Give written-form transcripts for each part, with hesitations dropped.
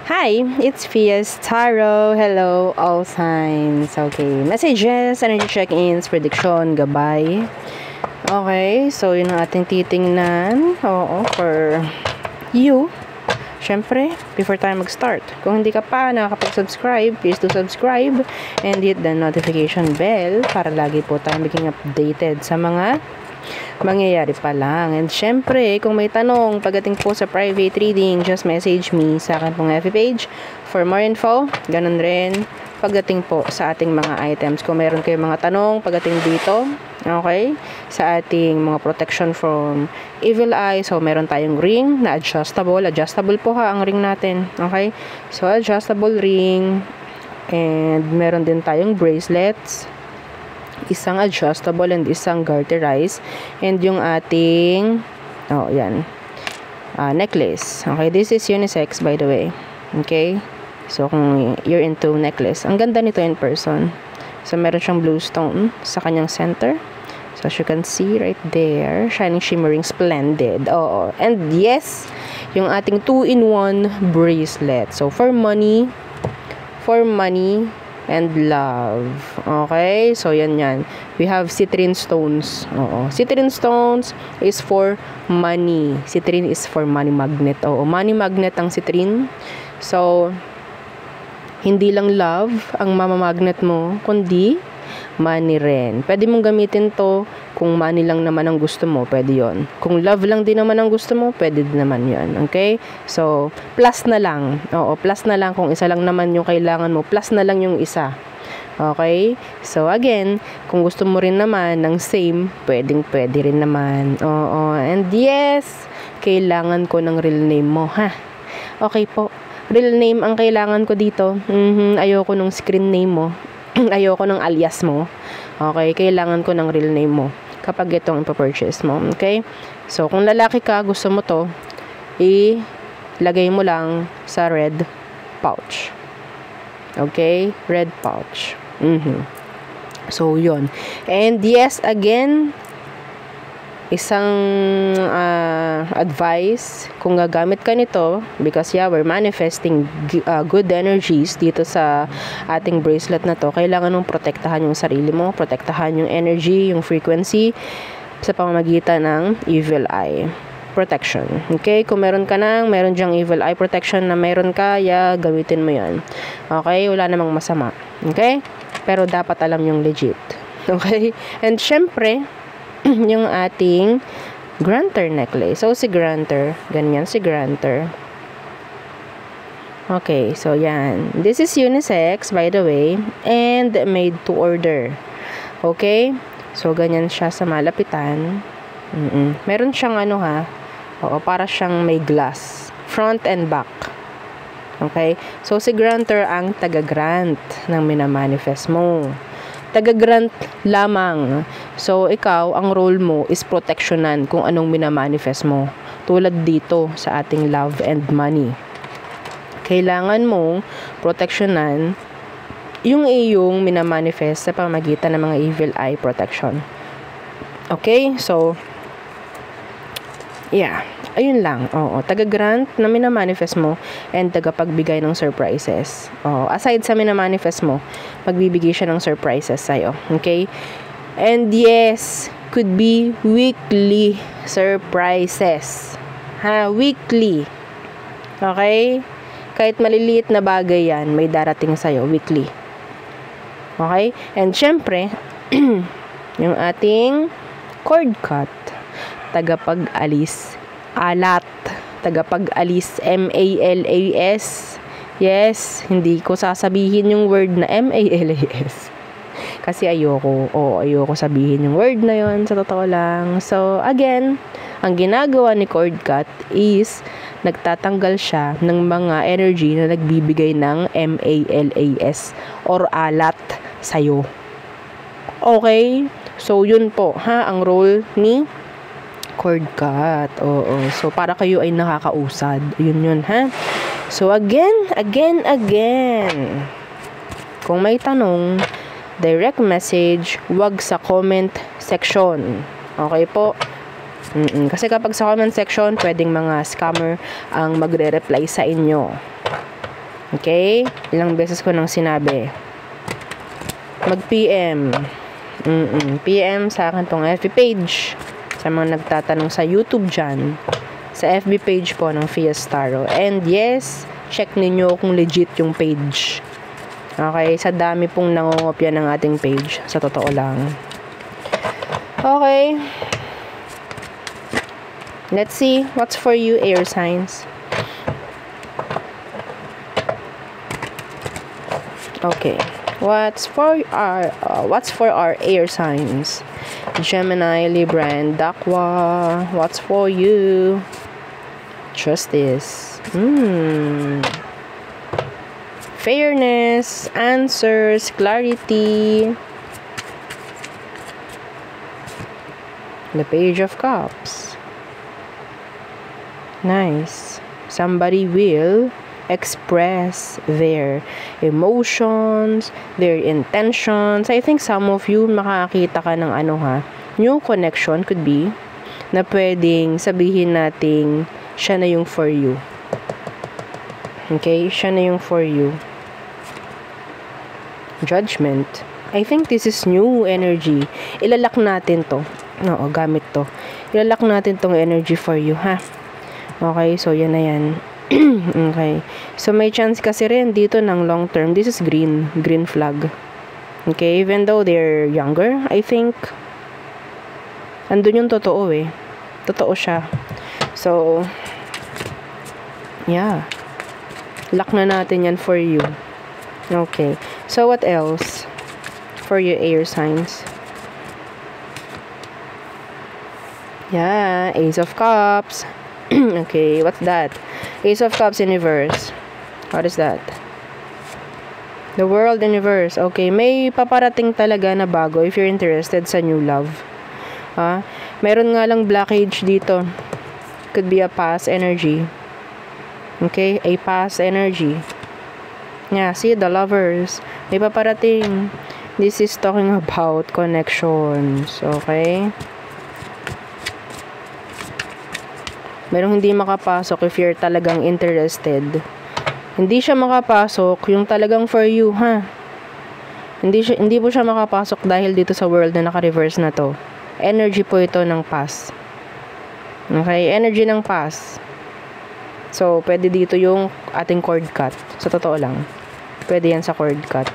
Hi, it's Fias Tarot. Hello, all signs. Okay, messages, energy check-ins, prediction, gabay. Okay, so yun ang ating titingnan. Oo, for you. Syempre, before tayo mag-start, kung hindi ka pa nakakapag-subscribe, please do subscribe and hit the notification bell para lagi po tayo maging updated sa mga mangyayari pa lang. And syempre, kung may tanong pagdating po sa private reading, just message me sa akin pong FB page for more info. Ganun rin pagdating po sa ating mga items. Kung meron kayong mga tanong pagdating dito, okay, sa ating mga protection from evil eye. So, meron tayong ring na adjustable. Adjustable po ha ang ring natin. Okay? So, adjustable ring. And meron din tayong bracelets. Isang adjustable and isang garterized. And yung ating, necklace. Okay, this is unisex by the way. Okay? So, kung you're into necklace, ang ganda nito in person. So, meron siyang blue stone sa kanyang center. So, as you can see right there, shining, shimmering, splendid. Oo. And yes, yung ating 2-in-1 bracelet. So, for money and love. Okay? So, yan. We have citrine stones. Oo. Citrine stones is for money. Citrine is for money magnet. Oo. Money magnet ang citrine. So, hindi lang love ang mamamagnet mo, kundi money rin. Pwede mong gamitin to kung money lang naman ang gusto mo, pwede yon. Kung love lang din naman ang gusto mo, pwede din naman yon. Okay? So, plus na lang. Oo, plus na lang. Kung isa lang naman yung kailangan mo, plus na lang yung isa. Okay? So, again, kung gusto mo rin naman ng same, pwede rin naman. Oo. And yes, kailangan ko ng real name mo, ha? Okay po. Real name ang kailangan ko dito. Ayoko nung screen name mo. Ayoko ng alias mo. Okay? Kailangan ko ng real name mo kapag itong ipapurchase mo. Okay? So, kung lalaki ka, gusto mo to, ilagay mo lang sa red pouch. Okay? Red pouch. So, yun. And yes, again, isang advice, kung gagamit ka nito, because we're manifesting good energies dito sa ating bracelet na to, kailangan mong protektahan yung sarili mo, protektahan yung energy, yung frequency sa pamamagitan ng evil eye protection. Okay? Kung meron dyang evil eye protection na meron ka, gamitin mo yan. Okay? Wala namang masama. Okay? Pero dapat alam yung legit. Okay? And syempre, yung ating granter necklace. So, si granter. Ganyan si granter. Okay. So, yan. This is unisex, by the way. And made to order. Okay? So, ganyan siya sa malapitan. Meron siyang Oo, para siyang may glass. Front and back. Okay? So, si granter ang taga-grant ng minamanifest mo. Taga-grant lamang. So, ikaw, ang role mo is protectionan kung anong minamanifest mo. Tulad dito sa ating love and money. Kailangan mong protectionan yung iyong minamanifest sa pamagitan ng mga evil eye protection. Okay? So, ayun lang. Oo, taga-grant na minamanifest mo and tagapagbigay ng surprises. Aside sa minamanifest mo, magbibigay siya ng surprises sa'yo. Okay? And yes, could be weekly surprises. Weekly. Okay? Kahit maliliit na bagay yan, may darating sa'yo weekly. Okay? And syempre, yung ating cord cut, tagapag-alis alat. Tagapag-alis. M-A-L-A-S. Yes, hindi ko sasabihin yung word na M-A-L-A-S. Kasi ayoko sabihin yung word na yon, sa totoo lang. So, again, ang ginagawa ni cord cut is nagtatanggal siya ng mga energy na nagbibigay ng M-A-L-A-S or alat sa'yo. Okay? So, yun po, ang role ni cord cut. Oo. So, para kayo ay nakakausad. Yun, ha? So, again. Kung may tanong, direct message, wag sa comment section. Okay po? Kasi kapag sa comment section, pwedeng mga scammer ang magre-reply sa inyo. Okay? Ilang beses ko nang sinabi. Mag-PM. PM sa akin tong FB page. Sa mga nagtatanong sa YouTube dyan. Sa FB page po ng Fias Tarot. And yes, check ninyo kung legit yung page. Okay? Sa dami pong nangongopya ng ating page. Sa totoo lang. Okay. Let's see what's for you, air signs. Okay. What's for our air signs? Gemini, Libra, and Aqua. What's for you? Justice. Fairness, answers, clarity. The Page of Cups. Nice. Somebody will express their emotions, their intentions. I think some of you makakita ka ng new connection could be na pwedeng sabihin nating siya na yung for you. Okay? Siya na yung for you. Judgment. I think this is new energy. Ilalak natin to. Oo, gamit to. Ilalak natin tong energy for you, ha? Okay, so yan na yan. Okay. So, may chance kasi rin dito ng long term. This is green. Green flag. Okay. Even though they're younger, I think, andun yung totoo eh. Totoo siya. So, yeah. Lock na natin yan for you. Okay. So, what else? For your air signs. Yeah. Ace of Cups. Okay. What's that? Ace of Cups in reverse. What is that? The World in reverse. Okay, may paparating talaga na bago if you're interested sa new love. Meron nga lang blockage dito. Could be a past energy. Okay, a past energy. Yeah, see, the Lovers. May paparating. This is talking about connections. Okay? Merong hindi makapasok if you're talagang interested. Hindi siya makapasok yung talagang for you, ha? Hindi po siya makapasok dahil dito sa world na naka-reverse na to. Energy po ito ng past. Okay? Energy ng past. So, pwede dito yung ating cord cut. Sa totoo lang. Pwede yan sa cord cut.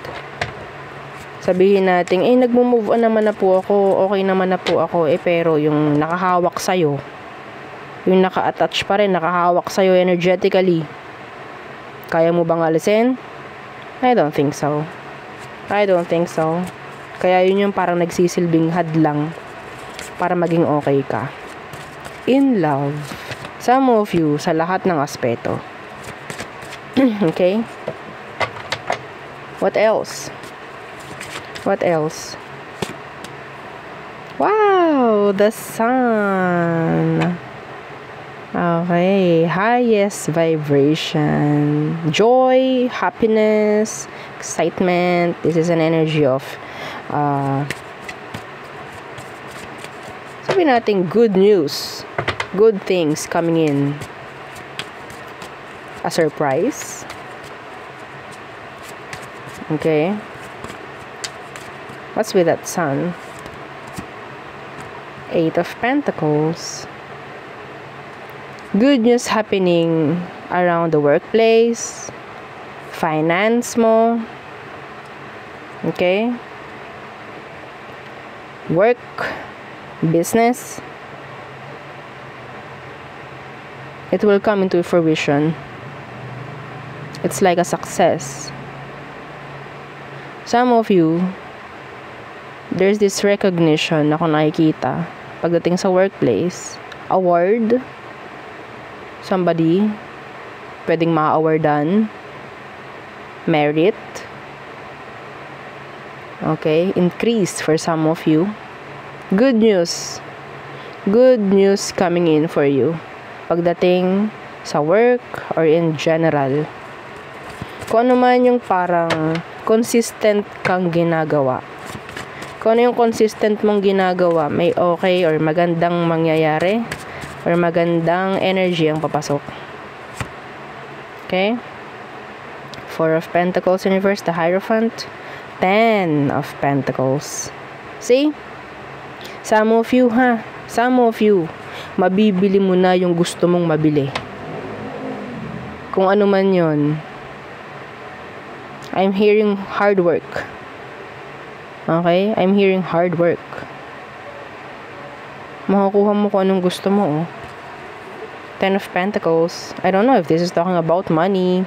Sabihin natin, nagmo-move on naman na po ako. Okay naman na po ako. Pero yung nakahawak sa'yo, yung naka-attach pa rin, nakahawak sa'yo energetically. Kaya mo bang alisin? I don't think so. I don't think so. Kaya yun yung parang nagsisilbing hadlang para maging okay ka. In love. Some of you, sa lahat ng aspeto. Okay? What else? What else? Wow! The Sun. Okay, highest vibration, joy, happiness, excitement. This is an energy of sabi natin good news, good things coming in. A surprise. Okay. What's with that Sun? Eight of Pentacles. Good news happening around the workplace, finance mo, okay? Work, business. It will come into fruition. It's like a success. Some of you, there's this recognition na kung nakikita pagdating sa workplace, award, somebody, pwedeng ma-awardan, merit, okay, increase for some of you. Good news coming in for you pagdating sa work or in general. Kung ano man yung parang consistent kang ginagawa, kung ano yung consistent mong ginagawa, may okay or magandang mangyayari or magandang energy ang papasok. Okay? Four of Pentacles in reverse, the Hierophant. 10 of Pentacles. See? Some of you, mabibili mo na yung gusto mong mabili. Kung ano man yon. I'm hearing hard work. Okay? I'm hearing hard work. Makukuha mo kung anong gusto mo, oh. 10 of Pentacles. I don't know if this is talking about money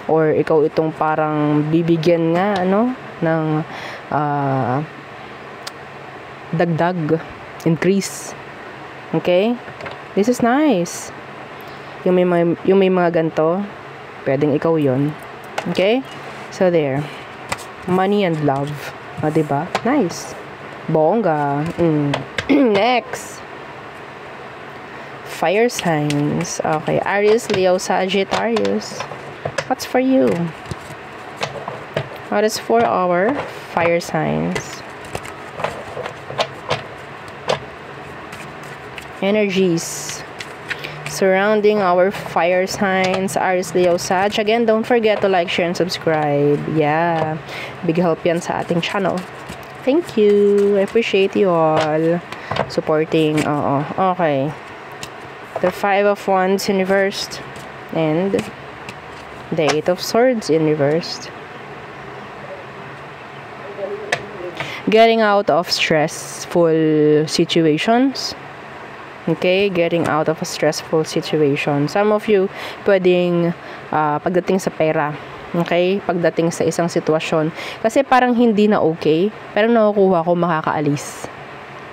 or ikaw itong parang bibigyan nga, ng dagdag, increase. Okay? This is nice. Yung may mga ganito, pwedeng ikaw yon. Okay? So there. Money and love. Diba? Nice. Bongga. Next. Fire signs. Okay. Aries, Leo, Sagittarius. What's for you? What is for our fire signs? Energies surrounding our fire signs, Aries, Leo, Sag. Again, don't forget to like, share, and subscribe. Yeah. Big help yan sa ating channel. Thank you. I appreciate you all supporting. Okay. The 5 of Wands in reversed. And the 8 of Swords in reversed. Getting out of stressful situations. Okay, getting out of a stressful situation. Some of you, pwedeng pagdating sa pera. Okay, pagdating sa isang sitwasyon. Kasi parang hindi na okay, pero nakukuha ko makakaalis.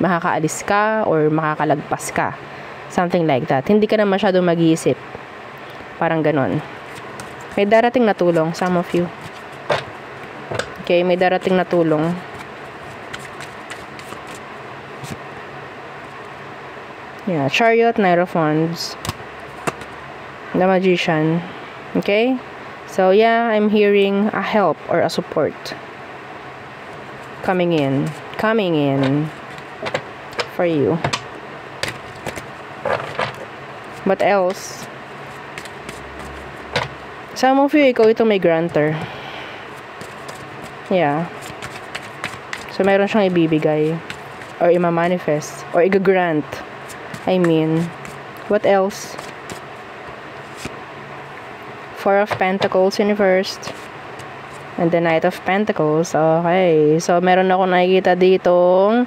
Makakaalis ka or makakalagpas ka. Something like that. Hindi ka na masyadong mag-iisip. Parang ganon. May darating na tulong, some of you. Okay, may darating na tulong. Yeah, Chariot, Knight of Wands, the Magician. Okay? So, yeah, I'm hearing a help or a support coming in for you. What else? Some of you, ikaw itong may grantor. Yeah. So, meron siyang ibibigay or ima-manifest or i-grant. I mean, what else? 4 of Pentacles in reversed. And the Knight of Pentacles. Okay. So, meron ako nakikita ditong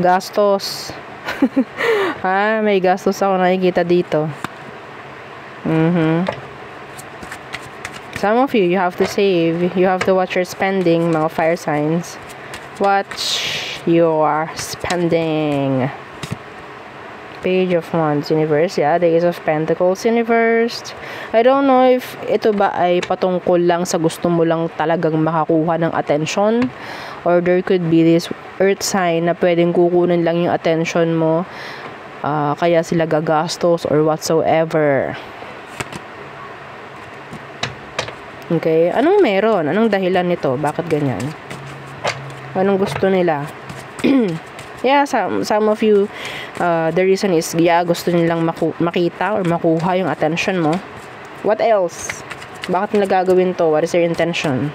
gastos. May gastos ako nakikita dito. Some of you have to save. You have to watch your spending, mga fire signs. Watch your spending. Page of Wands in reverse. Yeah, the Ace of Pentacles in reversed. I don't know if ito ba ay patungkol lang sa gusto mo lang talagang makakuha ng attention, or there could be this earth sign na pwedeng kukunin lang yung attention mo, kaya sila gagastos or whatsoever. Okay? Anong meron? Anong dahilan nito? Bakit ganyan? Anong gusto nila? Yeah, some of you, the reason is, gusto nilang makita or makuha yung attention mo. What else? Bakit nila gagawin to? What is their intention?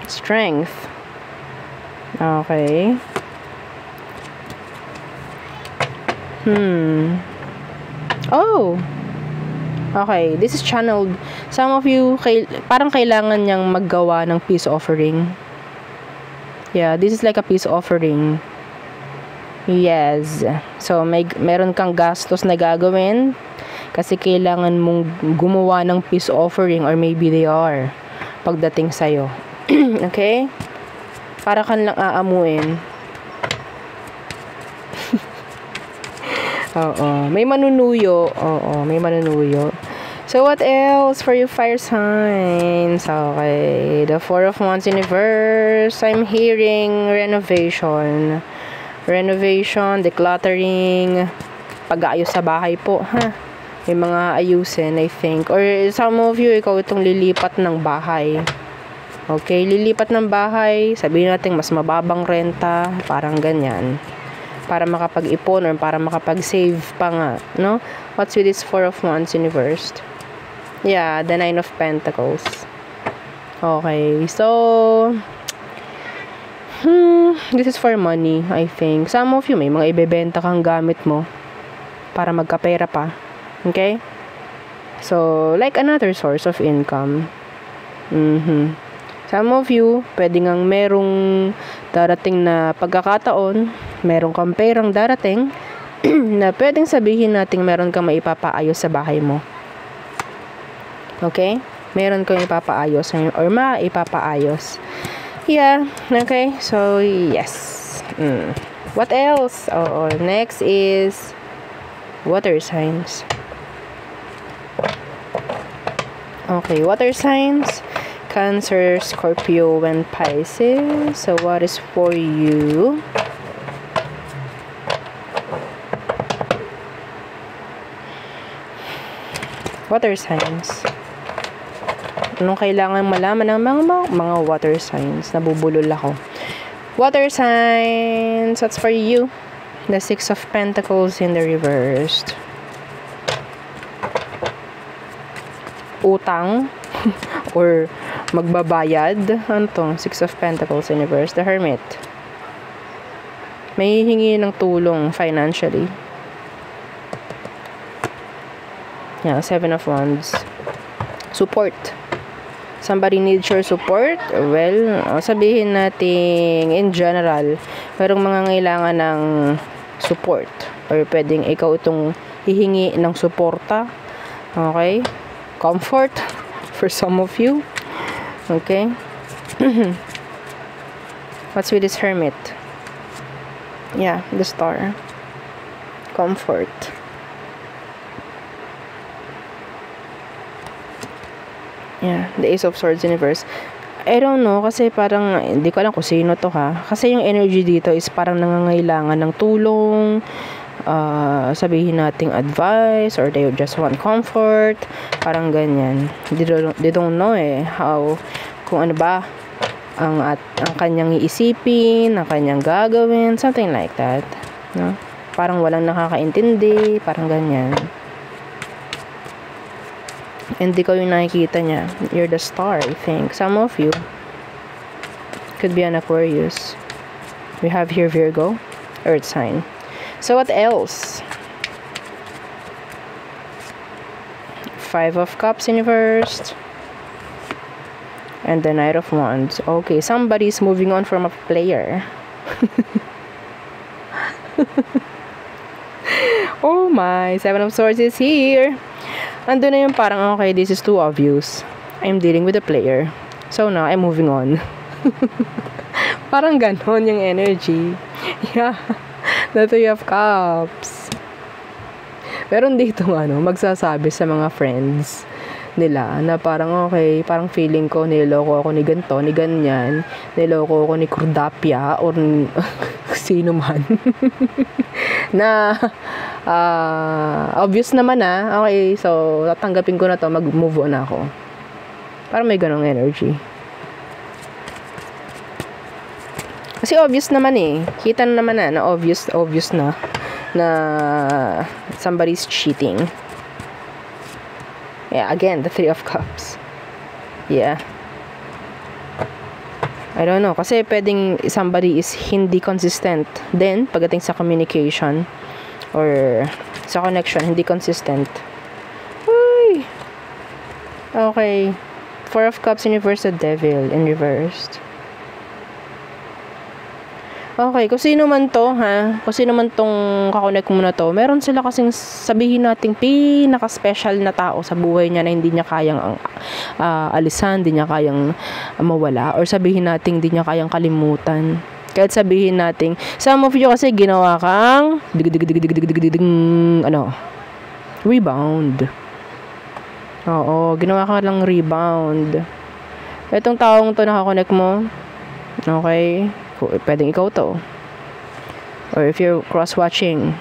Strength. Okay. Oh! Okay, this is channeled. Some of you, parang kailangan niyang maggawa ng peace offering. Yeah, this is like a peace offering. Yes. So, meron kang gastos na gagawin kasi kailangan mong gumawa ng peace offering, or maybe they are pagdating sa'yo. Okay? Para kan lang aamuin. Oo. May manunuyo. Oo, may manunuyo. So, what else for you fire signs? Okay. The 4 of Wands in reverse. I'm hearing renovation. Renovation, decluttering, pag-aayos sa bahay po, ha? May mga ayusin, I think. Or some of you, ikaw itong lilipat ng bahay. Okay, lilipat ng bahay. Sabihin natin, mas mababang renta. Parang ganyan. Para makapag-ipon or para makapag-save pa nga, no? What's with this 4 of Wands in reversed? Yeah, the Nine of Pentacles. Okay, so this is for money, I think. Some of you, may mga ibebenta kang gamit mo para magkapera pa. Okay? So, like another source of income. Some of you, pwede ngang merong darating na pagkakataon, merong kang perang darating, na pwedeng sabihin natin meron kang maipapaayos sa bahay mo. Okay? Meron kang ipapaayos or maipapaayos. Yeah, okay. So, yes. What else? Next is water signs. Okay, water signs. Cancer, Scorpio, and Pisces. So, what is for you? Water signs. Anong kailangan malaman ng mga water signs? Nabubulol ako. Water signs, that's for you. The Six of Pentacles in the reversed. Utang or magbabayad. Ano to? Six of Pentacles in reverse. The Hermit. May hihingi ng tulong financially. Yeah, Seven of Wands. Support. Somebody needs your support. Well, sabihin natin in general, merong mga ngailangan ng support. Or pwedeng ikaw itong hihingi ng suporta. Okay? Comfort for some of you. Okay? What's with this Hermit? Yeah, the Star. Comfort. Yeah, the Ace of Swords in reverse. I don't know, kasi parang, hindi ko alam kung sino to ha. Kasi yung energy dito is parang nangangailangan ng tulong, sabihin nating advice, or they just want comfort, parang ganyan. They don't know how, kung ano ba, ang kanyang iisipin, ang kanyang gagawin, something like that. No? Parang walang nakakaintindi, parang ganyan. Hindi ko yung nakikita niya. You're the Star, I think. Some of you could be an Aquarius. We have here Virgo, Earth sign. So what else? Five of Cups in reversed. And the Knight of Wands. Okay, somebody's moving on from a player. Oh my, Seven of Swords is here. Ando na yung parang, okay, this is too obvious. I'm dealing with a player. So now, I'm moving on. Parang ganon yung energy. Yeah. The Three of Cups. Meron dito magsasabi sa mga friends nila na parang, okay, parang feeling ko niloko ako ni ganto, ni ganyan, niloko ako ni Kurdapia or sino man. Na obvious naman okay, so tatanggapin ko na to, mag-move on ako. Parang may ganong energy. Kasi obvious naman kita na naman na obvious na somebody's cheating. Yeah, again, the Three of Cups. Yeah. I don't know. Kasi pwedeng somebody is hindi consistent. Then, pagdating sa communication or sa connection, hindi consistent. Uy! Okay. Four of Cups in reverse, the Devil in reversed. Okay, kung sino man to, kung sino man tong kakonect mo na to, meron sila kasing sabihin nating pinaka-special na tao sa buhay niya na hindi niya kayang alisan, hindi niya kayang mawala, or sabihin nating hindi niya kayang kalimutan. Kahit sabihin nating, some of you kasi ginawa kang rebound. Oo, ginawa ka lang rebound. Itong taong to nakakonect mo, okay, pwedeng ikaw to, or if you're cross-watching,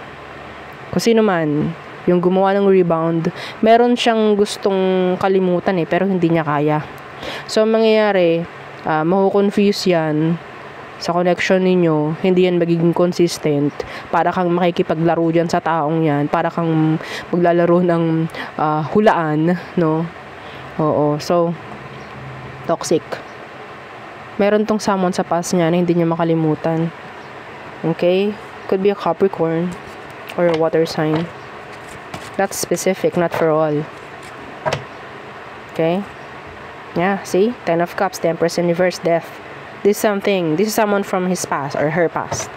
kung sino man yung gumawa ng rebound, meron siyang gustong kalimutan pero hindi niya kaya. So mangyayari, makukonfuse yan sa connection ninyo, hindi yan magiging consistent, para kang makikipaglaro dyan sa taong yan, para kang maglalaro ng hulaan, no? Oo, so, toxic. Meron tong someone sa past niya na hindi niya makalimutan. Okay? Could be a Capricorn or a water sign. That's specific, not for all. Okay? Yeah, see? 10 of Cups, the Empress in reverse, death. This is someone from his past or her past.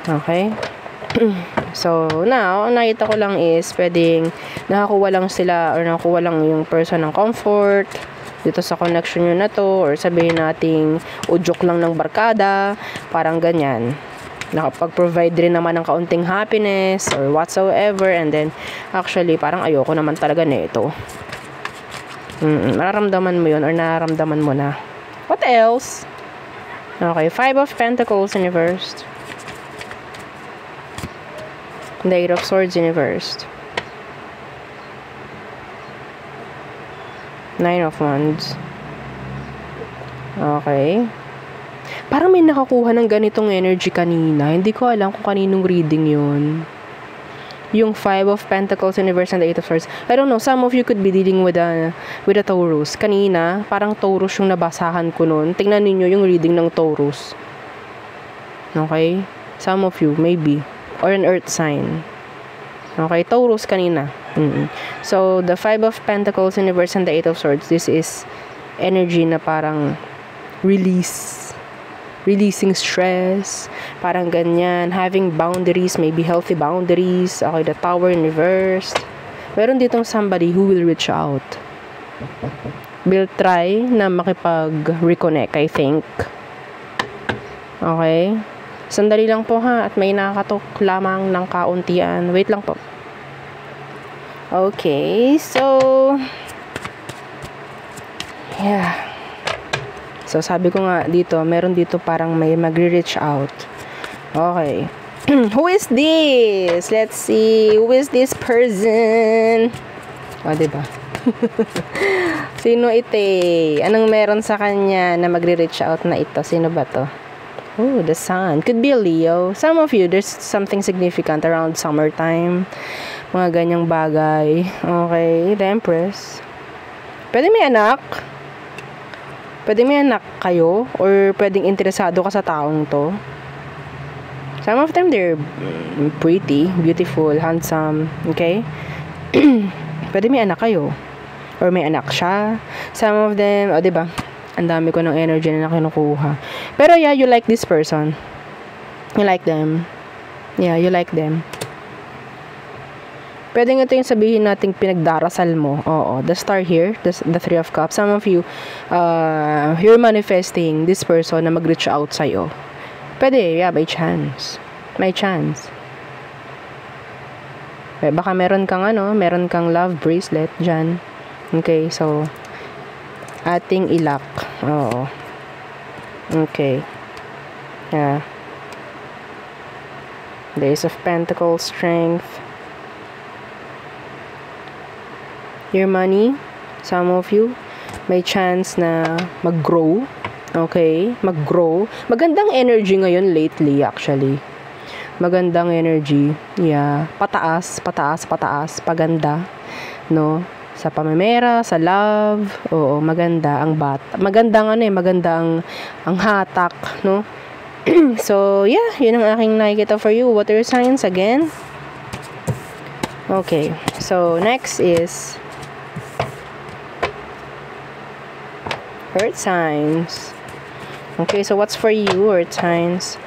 Okay? So, now, ang nakita ko lang is, pwedeng nakakuha lang sila or nakakuha lang yung person ng comfort dito sa connection nyo na to, or sabihin nating udyok lang ng barkada, parang ganyan. Nakapag-provide rin naman ng kaunting happiness or whatsoever, and then, actually, parang ayoko naman talaga nito. Nararamdaman mo yun or nararamdaman mo na. What else? Okay, 5 of Pentacles in reversed. The 8 of Swords in reversed. 9 of Wands. Okay. Parang may nakakuha ng ganitong energy kanina. Hindi ko alam kung kaninong reading yun. Yung 5 of Pentacles in reverse and the 8 of Swords. I don't know, some of you could be dealing with a Taurus. Kanina, parang Taurus yung nabasahan ko nun. Tingnan niyo yung reading ng Taurus. Okay? Some of you, maybe. Or an earth sign. Okay? Taurus kanina. So, the 5 of Pentacles in reverse and the 8 of Swords, this is energy na parang releasing stress, parang ganyan, having boundaries, maybe healthy boundaries. Okay, the Tower in reversed. Meron ditong somebody who will reach out, will try na makipag-reconnect, I think. Okay, sandali lang po ha, at may nakatok lamang ng kauntian. Wait lang po. Okay, so yeah. So, sabi ko nga dito, meron dito parang may magre-reach out. Okay. Who is this? Let's see. Who is this person? O, diba? Sino ito? Anong meron sa kanya na magre-reach out na ito? Sino ba to? Oh, the Sun. Could be a Leo. Some of you, there's something significant around summertime. Mga ganyang bagay. Okay. The Empress. Pwede may anak. Pwede may anak kayo, or pwedeng interesado ka sa taong to. Some of them, they're pretty, beautiful, handsome, okay? Pwede may anak kayo, or may anak siya. Some of them, diba? Ang dami ko ng energy na kinukuha. Pero yeah, you like this person. You like them. Yeah, you like them. Pwede nga ito yung sabihin nating pinagdarasal mo. Oo, the star here, the 3 of Cups. Some of you, you're manifesting this person na mag-reach out sa'yo. Pwede, yeah, by chance. May chance. Baka meron kang love bracelet dyan. Okay, so, ating ilak. Oo. Okay. Yeah. The Ace of Pentacles, Strength. Your money, some of you, may chance na mag-grow. Okay? Mag-grow. Magandang energy ngayon lately, actually. Magandang energy. Yeah. Pataas. Paganda. No? Sa pamemera, sa love. Oo, maganda ang magandang ang hatak, no? So, yeah. Yun ang aking nakikita for you. Water signs again. Okay. So, next is Earth signs. Okay, so what's for you, Earth signs?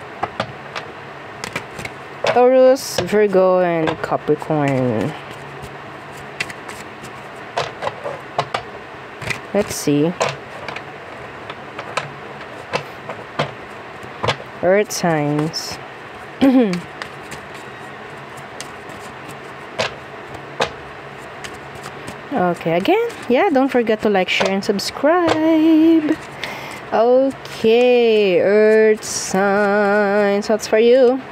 Taurus, Virgo, and Capricorn. Let's see. Earth signs. Okay, again, yeah, don't forget to like, share, and subscribe. Okay, Earth signs. What's for you?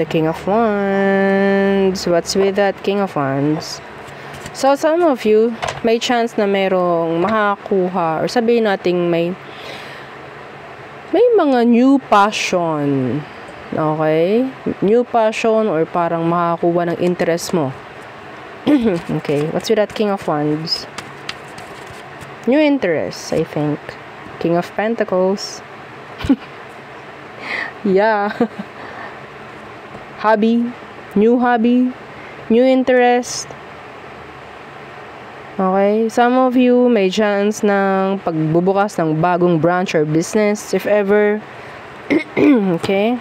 The King of Wands. What's with that King of Wands? So, some of you, may chance na merong makakuha, or sabihin nating may mga new passion. Okay? New passion, or parang makakuha ng interest mo. Okay, what's with that King of Wands? New interests, I think. King of Pentacles. Yeah. Hobby. New interest. Okay? Some of you may chance ng pagbubukas ng bagong branch or business, if ever. Okay?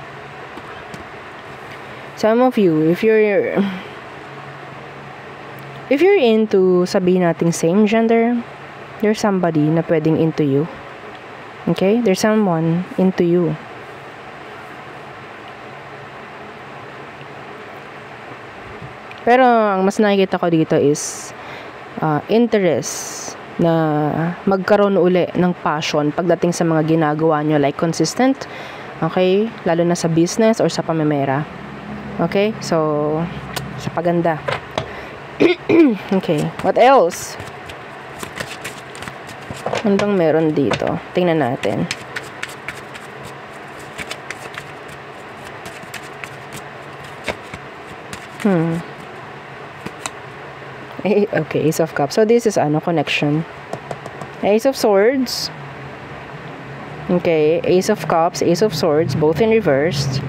Some of you, if you're into, sabihin nating same gender, there's somebody na pwedeng into you. Okay? There's someone into you. Pero ang mas nakikita ko dito is interest na magkaroon uli ng passion pagdating sa mga ginagawa nyo, like consistent, okay, lalo na sa business or sa pamemera, okay, so sa paganda. Okay, what else? Ano bang meron dito? Tingnan natin. Okay, Ace of Cups. So, this is connection. Ace of Swords. Okay, Ace of Cups, Ace of Swords, both in reversed.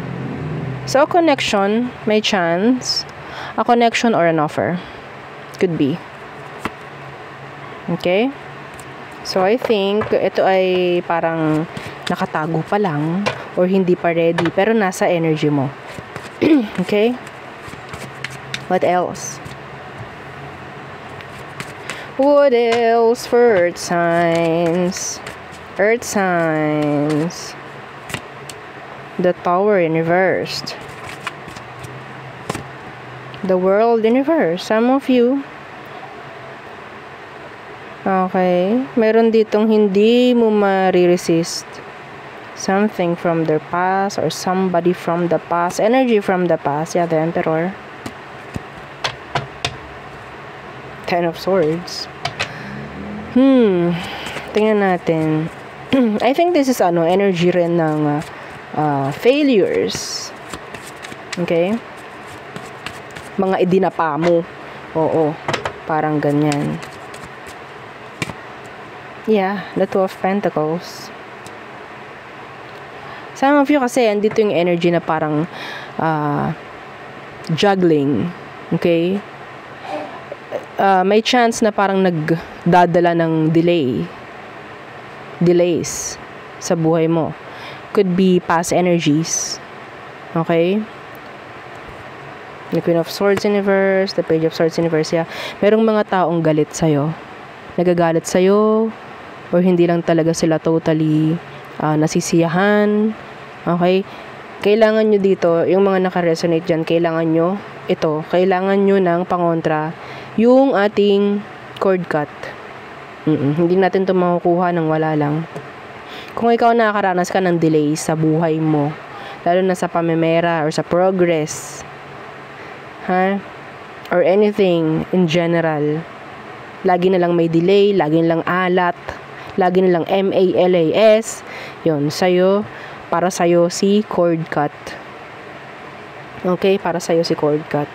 So, connection, may chance. A connection or an offer. Could be. Okay? So, I think, ito ay parang nakatago pa lang or hindi pa ready, pero nasa energy mo. Okay? What else? What else for earth signs? Earth signs. The Tower in reversed. The World in reverse. Some of you. Okay. Meron ditong hindi mo ma-resist. Something from their past or somebody from the past. Energy from the past. Yeah, the Emperor. Ten of Swords. Tingnan natin. I think this is energy rin ng failures. Okay? Mga idinapa mo. Oo. Parang ganyan. Yeah, the Two of Pentacles. Some of you kasi andito yung energy na parang juggling. Okay? May chance na parang nagdadala ng delays sa buhay mo. Could be past energies. Okay? The Queen of Swords in reverse, the Page of Swords in reverse. Yeah. Merong mga taong galit sa'yo. Nagagalit sa'yo, or hindi lang talaga sila totally nasisiyahan. Okay? Kailangan nyo dito, yung mga naka-resonate dyan, kailangan nyo ng pangontra yung ating cord cut. Hindi natin ito makukuha ng wala lang. Kung ikaw nakakaranas ka ng delay sa buhay mo, lalo na sa pamemera or sa progress, or anything in general, lagi na lang may delay, lagi na lang alat, lagi na lang MALAS, yun, para sa'yo si cord cut. Okay, para sa'yo si cord cut.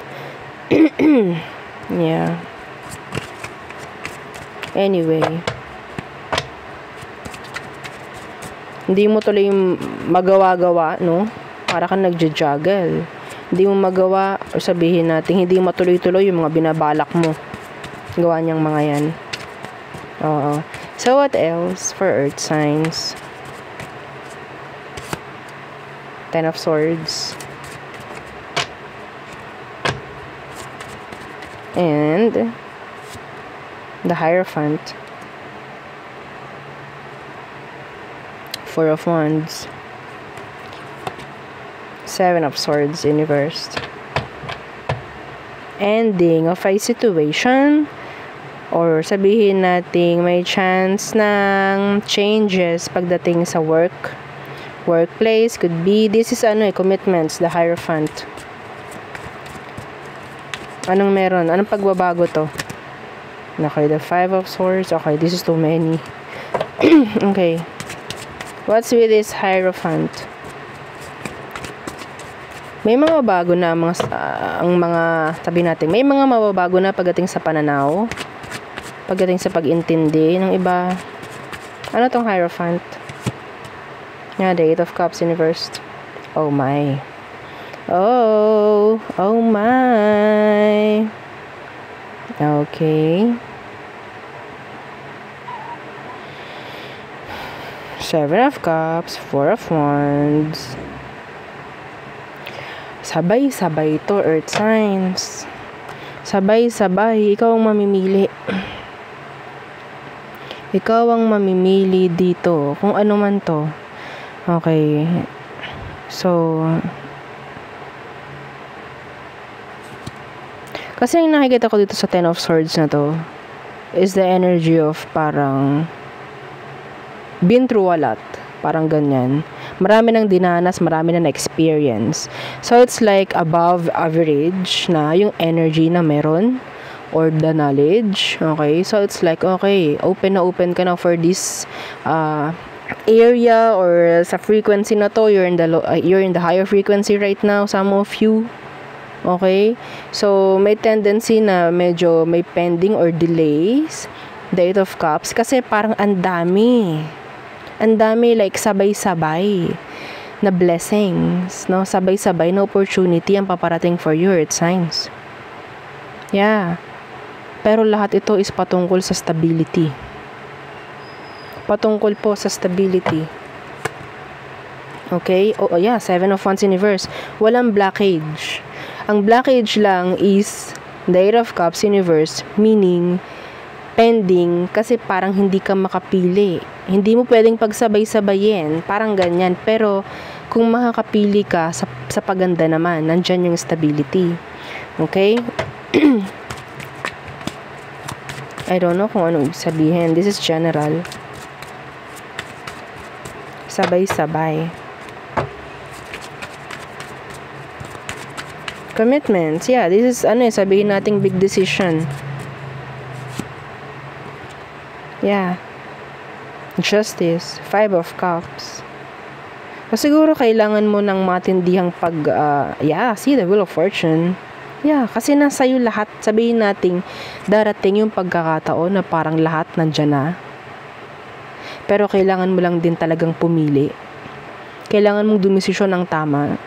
Yeah. Anyway, hindi mo tuloy magawa-gawa, no? Para kang nagja-juggle. Hindi mo magawa, o sabihin natin, hindi matuloy-tuloy yung mga binabalak mo. Gawa niyang mga yan. Oo. So, what else for earth signs? Ten of Swords. And the Hierophant. Four of Wands. Seven of Swords in reversed. Ending of a situation, or sabihin natin may chance ng changes pagdating sa workplace. Could be, this is commitments, the Hierophant. Anong meron? Anong pagbabago to? Okay, the Five of Swords. Okay, this is too many. Okay. What's with this Hierophant? May mga bago na sabi natin, may mga mababago na pagdating sa pananaw. pagdating sa pag-intindi ng iba. Ano tong Hierophant? Yeah, the Eight of Cups in reverse. Oh my. Oh my. Okay. Seven of Cups, Four of Wands. Sabay-sabay to, Earth signs. Sabay-sabay, ikaw ang mamimili. Ikaw ang mamimili dito, kung ano man to. Okay. So, kasi yung nakikita ko dito sa Ten of Swords na to is the energy of parang been through a lot. Parang ganyan. Marami nang dinanas, marami na experience. So, it's like above average na yung energy na meron or the knowledge. Okay? So, it's like, okay, open na open ka na for this area or sa frequency na to. You're in the higher frequency right now, some of you. Okay? So, may tendency na medyo may pending or delays. The Eight of Cups. Kasi parang andami. Ang dami, like, sabay-sabay na blessings, no? Sabay-sabay na opportunity ang paparating for you, Earth signs. Yeah. Pero lahat ito is patungkol sa stability. Patungkol po sa stability. Okay? Oh, yeah, Seven of Wands in reverse. Walang blockage. Ang blockage lang is the Eight of Cups in reverse, meaning pending kasi parang hindi ka makapili. Hindi mo pwedeng pagsabay-sabayin. Parang ganyan. Pero, kung makakapili ka sa paganda naman, nandyan yung stability. Okay? I don't know kung anong sabihin. This is general. Sabay-sabay. Commitments. Yeah, this is, sabihin nating big decision. Yeah. Justice. Five of Cups. So, siguro kailangan mo ng matindihang see the Wheel of Fortune. Yeah, kasi nasa'yo lahat. Sabihin nating darating yung pagkakataon na parang lahat nandyan na. Pero kailangan mo lang din talagang pumili. Kailangan mong dumisisyon ng tama.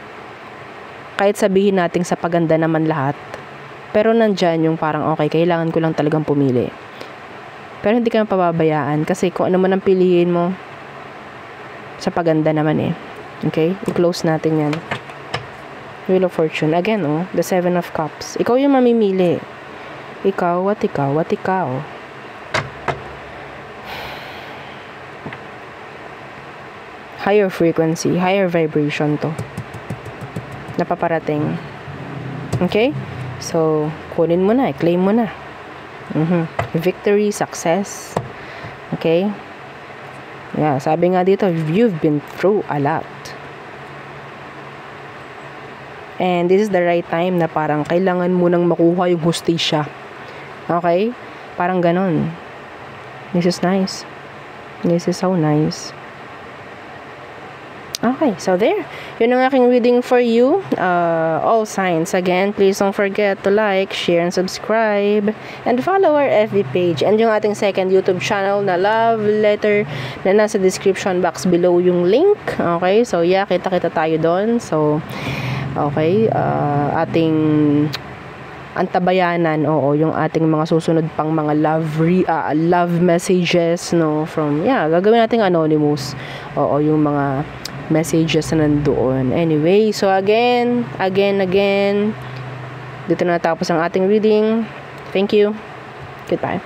Kahit sabihin nating sa paganda naman lahat. Pero nandyan yung parang okay, kailangan ko lang talagang pumili. Pero hindi ka pababayaan kasi kung ano man ang piliin mo sa paganda naman eh. Okay? I-close natin yan. Wheel of Fortune. Again, the Seven of Cups. Ikaw yung mamimili. Ikaw, what ikaw. Higher frequency, higher vibration to. Napaparating. Okay? So, kunin mo na, claim mo na. Victory, success. Okay? Yeah, sabi nga dito, you've been through a lot. And this is the right time na parang kailangan mo nang makuha yung hustisya. Okay? Parang ganon. This is nice. This is so nice. Okay, so there. Yun ang aking reading for you. All signs. Again, please don't forget to like, share, and subscribe. And follow our FB page. And yung ating second YouTube channel na Love Letter na nasa description box below yung link. Okay, so yeah, kita-kita tayo doon. So, okay, ating antabayanan, yung ating mga susunod pang mga love messages, no, from, gagawin nating anonymous. Yung mga messages na nandoon. Anyway, so again, dito na natapos ang ating reading. Thank you. Goodbye.